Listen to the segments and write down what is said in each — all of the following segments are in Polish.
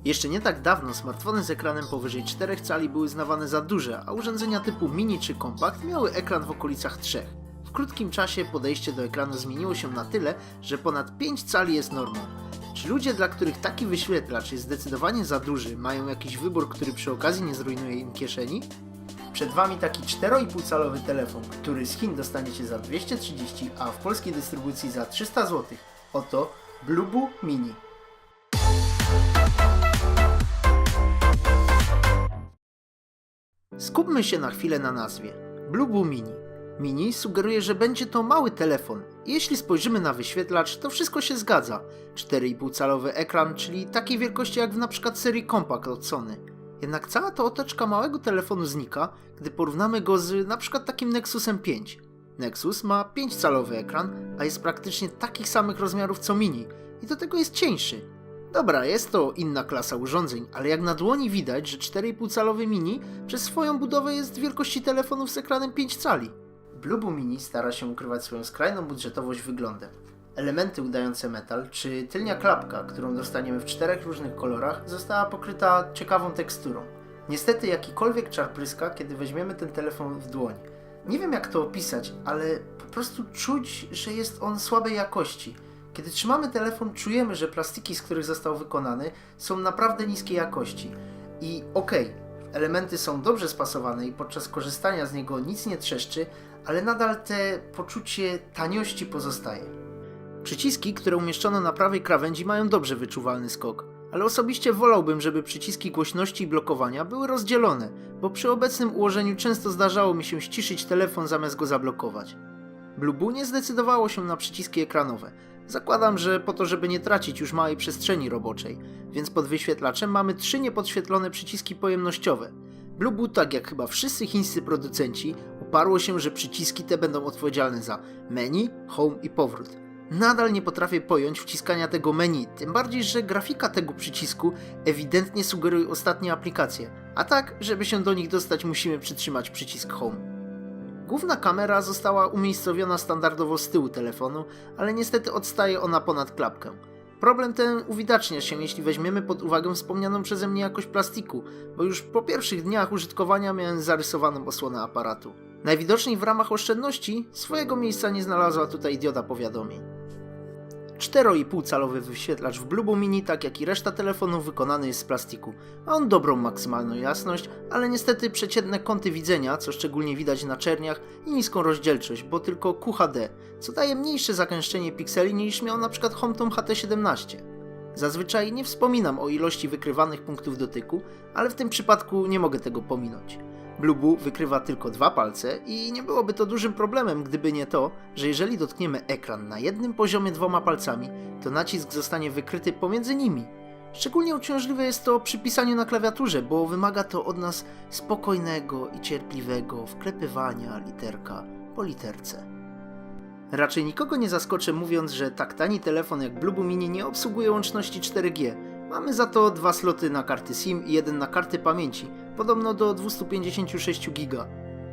Jeszcze nie tak dawno smartfony z ekranem powyżej 4 cali były uznawane za duże, a urządzenia typu mini czy kompakt miały ekran w okolicach 3. W krótkim czasie podejście do ekranu zmieniło się na tyle, że ponad 5 cali jest normą. Czy ludzie, dla których taki wyświetlacz jest zdecydowanie za duży, mają jakiś wybór, który przy okazji nie zrujnuje im kieszeni? Przed Wami taki 4,5 calowy telefon, który z Chin dostaniecie za 230, a w polskiej dystrybucji za 300 zł. Oto Blubu Mini. Skupmy się na chwilę na nazwie. Blubu Mini. Mini sugeruje, że będzie to mały telefon. I jeśli spojrzymy na wyświetlacz, to wszystko się zgadza. 4,5 calowy ekran, czyli takiej wielkości jak w np. serii Compact od Sony. Jednak cała ta otoczka małego telefonu znika, gdy porównamy go z np. takim Nexusem 5. Nexus ma 5-calowy ekran, a jest praktycznie takich samych rozmiarów co Mini i do tego jest cieńszy. Dobra, jest to inna klasa urządzeń, ale jak na dłoni widać, że 4,5-calowy Mini przez swoją budowę jest wielkości telefonów z ekranem 5 cali. Blubu Mini stara się ukrywać swoją skrajną budżetowość wyglądem. Elementy udające metal, czy tylnia klapka, którą dostaniemy w 4 różnych kolorach, została pokryta ciekawą teksturą. Niestety jakikolwiek czar pryska, kiedy weźmiemy ten telefon w dłoń. Nie wiem jak to opisać, ale po prostu czuć, że jest on słabej jakości. Kiedy trzymamy telefon, czujemy, że plastiki, z których został wykonany, są naprawdę niskiej jakości. I okej, elementy są dobrze spasowane i podczas korzystania z niego nic nie trzeszczy, ale nadal te poczucie taniości pozostaje. Przyciski, które umieszczono na prawej krawędzi, mają dobrze wyczuwalny skok, ale osobiście wolałbym, żeby przyciski głośności i blokowania były rozdzielone, bo przy obecnym ułożeniu często zdarzało mi się ściszyć telefon zamiast go zablokować. Blubu nie zdecydowało się na przyciski ekranowe. Zakładam, że po to, żeby nie tracić już małej przestrzeni roboczej, więc pod wyświetlaczem mamy 3 niepodświetlone przyciski pojemnościowe. Blubu, tak jak chyba wszyscy chińscy producenci, uparło się, że przyciski te będą odpowiedzialne za menu, home i powrót. Nadal nie potrafię pojąć wciskania tego menu, tym bardziej, że grafika tego przycisku ewidentnie sugeruje ostatnie aplikacje, a tak, żeby się do nich dostać, musimy przytrzymać przycisk home. Główna kamera została umiejscowiona standardowo z tyłu telefonu, ale niestety odstaje ona ponad klapkę. Problem ten uwidacznia się, jeśli weźmiemy pod uwagę wspomnianą przeze mnie jakość plastiku, bo już po pierwszych dniach użytkowania miałem zarysowaną osłonę aparatu. Najwidoczniej w ramach oszczędności swojego miejsca nie znalazła tutaj dioda powiadomień. 4,5-calowy wyświetlacz w Blubu Mini, tak jak i reszta telefonów, wykonany jest z plastiku. Ma on dobrą maksymalną jasność, ale niestety przeciętne kąty widzenia, co szczególnie widać na czerniach, i niską rozdzielczość, bo tylko QHD, co daje mniejsze zagęszczenie pikseli niż miał np. Homtom HT17. Zazwyczaj nie wspominam o ilości wykrywanych punktów dotyku, ale w tym przypadku nie mogę tego pominąć. Blubu wykrywa tylko 2 palce i nie byłoby to dużym problemem, gdyby nie to, że jeżeli dotkniemy ekran na jednym poziomie 2 palcami, to nacisk zostanie wykryty pomiędzy nimi. Szczególnie uciążliwe jest to przy pisaniu na klawiaturze, bo wymaga to od nas spokojnego i cierpliwego wklepywania literka po literce. Raczej nikogo nie zaskoczę mówiąc, że tak tani telefon jak Blubu Mini nie obsługuje łączności 4G. Mamy za to 2 sloty na karty SIM i 1 na karty pamięci, podobno do 256 GB.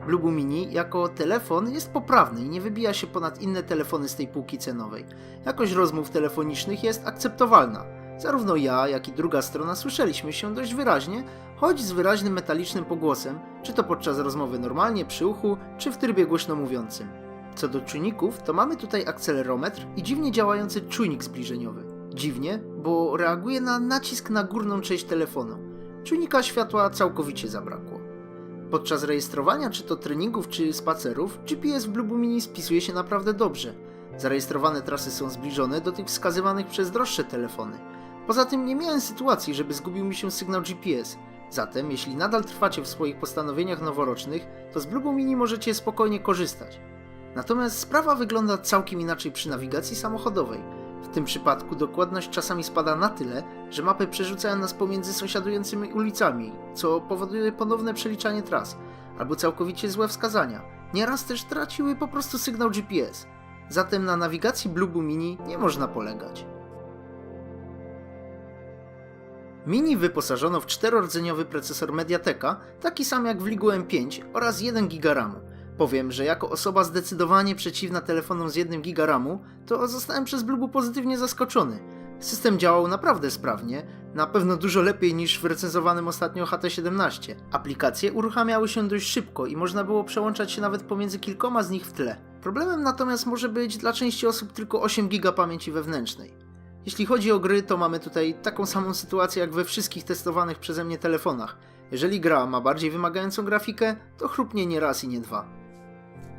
Blubu Mini jako telefon jest poprawny i nie wybija się ponad inne telefony z tej półki cenowej. Jakość rozmów telefonicznych jest akceptowalna. Zarówno ja, jak i druga strona słyszeliśmy się dość wyraźnie, choć z wyraźnym metalicznym pogłosem, czy to podczas rozmowy normalnie przy uchu, czy w trybie głośno mówiącym. Co do czujników, to mamy tutaj akcelerometr i dziwnie działający czujnik zbliżeniowy. Dziwnie, bo reaguje na nacisk na górną część telefonu. Czujnika światła całkowicie zabrakło. Podczas rejestrowania czy to treningów czy spacerów, GPS w Blubu Mini spisuje się naprawdę dobrze. Zarejestrowane trasy są zbliżone do tych wskazywanych przez droższe telefony. Poza tym nie miałem sytuacji, żeby zgubił mi się sygnał GPS. Zatem, jeśli nadal trwacie w swoich postanowieniach noworocznych, to z Blubu Mini możecie spokojnie korzystać. Natomiast sprawa wygląda całkiem inaczej przy nawigacji samochodowej. W tym przypadku dokładność czasami spada na tyle, że mapy przerzucają nas pomiędzy sąsiadującymi ulicami, co powoduje ponowne przeliczanie tras, albo całkowicie złe wskazania. Nieraz też traciły po prostu sygnał GPS. Zatem na nawigacji Blubu Mini nie można polegać. Mini wyposażono w 4-rdzeniowy procesor Mediateka, taki sam jak w Ligu M5 oraz 1 GB RAMu. Powiem, że jako osoba zdecydowanie przeciwna telefonom z 1 GB RAMu, to zostałem przez Blubu pozytywnie zaskoczony. System działał naprawdę sprawnie, Na pewno dużo lepiej niż w recenzowanym ostatnio HT17. Aplikacje uruchamiały się dość szybko i można było przełączać się nawet pomiędzy kilkoma z nich w tle. Problemem natomiast może być dla części osób tylko 8 GB pamięci wewnętrznej. Jeśli chodzi o gry, to mamy tutaj taką samą sytuację jak we wszystkich testowanych przeze mnie telefonach. Jeżeli gra ma bardziej wymagającą grafikę, to chrupnie nie raz i nie dwa.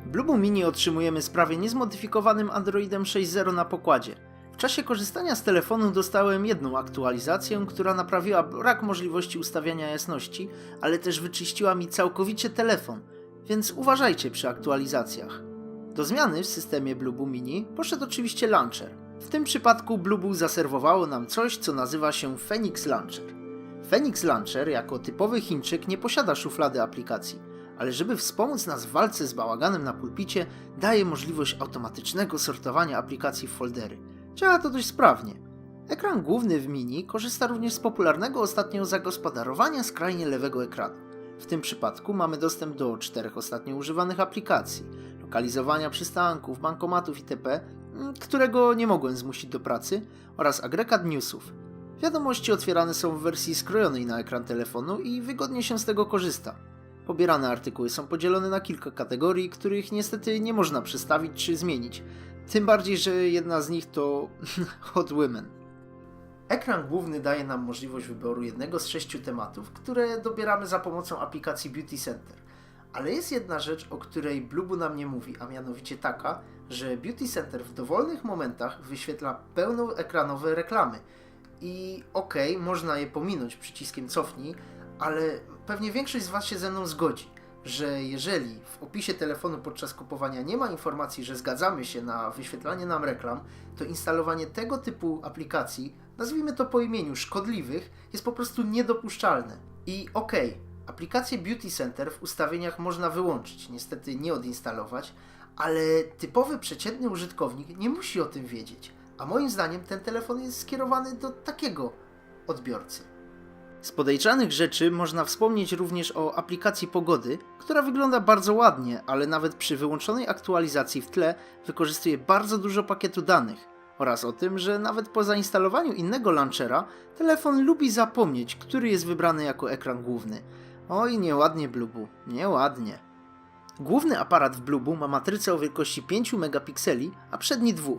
Blueboom Mini otrzymujemy z prawie niezmodyfikowanym Androidem 6.0 na pokładzie. W czasie korzystania z telefonu dostałem jedną aktualizację, która naprawiła brak możliwości ustawiania jasności, ale też wyczyściła mi całkowicie telefon, więc uważajcie przy aktualizacjach. Do zmiany w systemie Blueboom Mini poszedł oczywiście launcher. W tym przypadku Blueboom zaserwowało nam coś, co nazywa się Phoenix Launcher. Phoenix Launcher jako typowy Chińczyk nie posiada szuflady aplikacji, ale żeby wspomóc nas w walce z bałaganem na pulpicie, daje możliwość automatycznego sortowania aplikacji w foldery. Działa to dość sprawnie. Ekran główny w Mini korzysta również z popularnego ostatnio zagospodarowania skrajnie lewego ekranu. W tym przypadku mamy dostęp do 4 ostatnio używanych aplikacji, lokalizowania przystanków, bankomatów itp., którego nie mogłem zmusić do pracy, oraz agregat newsów. Wiadomości otwierane są w wersji skrojonej na ekran telefonu i wygodnie się z tego korzysta. Pobierane artykuły są podzielone na kilka kategorii, których niestety nie można przestawić czy zmienić. Tym bardziej, że jedna z nich to Hot Women. Ekran główny daje nam możliwość wyboru jednego z 6 tematów, które dobieramy za pomocą aplikacji Beauty Center. Ale jest jedna rzecz, o której Blueboom nam nie mówi, a mianowicie taka, że Beauty Center w dowolnych momentach wyświetla pełnoekranowe reklamy. I okej, można je pominąć przyciskiem cofnij, ale pewnie większość z Was się ze mną zgodzi, że jeżeli w opisie telefonu podczas kupowania nie ma informacji, że zgadzamy się na wyświetlanie nam reklam, to instalowanie tego typu aplikacji, nazwijmy to po imieniu, szkodliwych, jest po prostu niedopuszczalne. I aplikację Beauty Center w ustawieniach można wyłączyć, niestety nie odinstalować, ale typowy przeciętny użytkownik nie musi o tym wiedzieć, a moim zdaniem ten telefon jest skierowany do takiego odbiorcy. Z podejrzanych rzeczy można wspomnieć również o aplikacji pogody, która wygląda bardzo ładnie, ale nawet przy wyłączonej aktualizacji w tle wykorzystuje bardzo dużo pakietu danych, oraz o tym, że nawet po zainstalowaniu innego launchera telefon lubi zapomnieć, który jest wybrany jako ekran główny. Oj, nieładnie Blueboom, nieładnie. Główny aparat w Blueboom ma matrycę o wielkości 5 megapikseli, a przedni 2.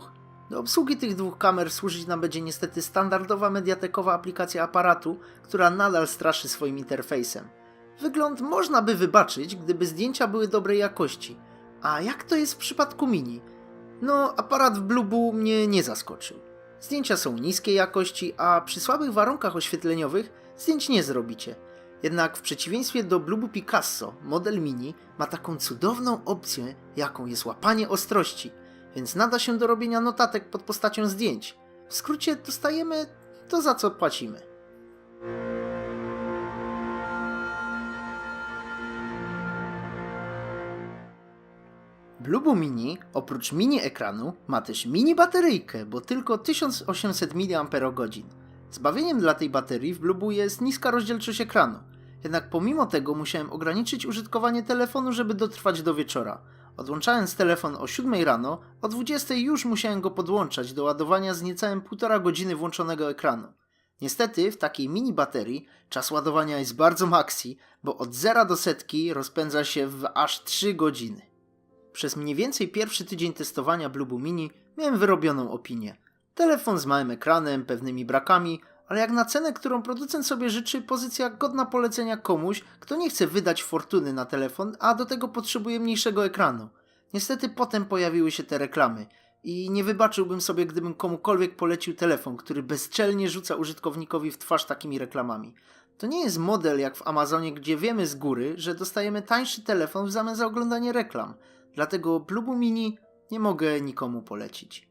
Do obsługi tych 2 kamer służyć nam będzie niestety standardowa mediatekowa aplikacja aparatu, która nadal straszy swoim interfejsem. Wygląd można by wybaczyć, gdyby zdjęcia były dobrej jakości. A jak to jest w przypadku Mini? No, aparat w Blueboom mnie nie zaskoczył. Zdjęcia są niskiej jakości, a przy słabych warunkach oświetleniowych zdjęć nie zrobicie. Jednak w przeciwieństwie do Blueboom Picasso, model Mini ma taką cudowną opcję, jaką jest łapanie ostrości, więc nada się do robienia notatek pod postacią zdjęć. W skrócie dostajemy to, za co płacimy. Blueboom Mini oprócz mini ekranu ma też mini bateryjkę, bo tylko 1800 mAh. Zbawieniem dla tej baterii w Blueboom jest niska rozdzielczość ekranu. Jednak pomimo tego musiałem ograniczyć użytkowanie telefonu, żeby dotrwać do wieczora. Odłączając telefon o 7 rano, o 20 już musiałem go podłączać do ładowania z niecałym 1,5 godziny włączonego ekranu. Niestety w takiej mini baterii czas ładowania jest bardzo maxi, bo od 0 do setki rozpędza się w aż 3 godziny. Przez mniej więcej pierwszy tydzień testowania Blueboom Mini miałem wyrobioną opinię. Telefon z małym ekranem, pewnymi brakami, ale jak na cenę, którą producent sobie życzy, pozycja godna polecenia komuś, kto nie chce wydać fortuny na telefon, a do tego potrzebuje mniejszego ekranu. Niestety potem pojawiły się te reklamy i nie wybaczyłbym sobie, gdybym komukolwiek polecił telefon, który bezczelnie rzuca użytkownikowi w twarz takimi reklamami. To nie jest model jak w Amazonie, gdzie wiemy z góry, że dostajemy tańszy telefon w zamian za oglądanie reklam. Dlatego Blueboom Mini nie mogę nikomu polecić.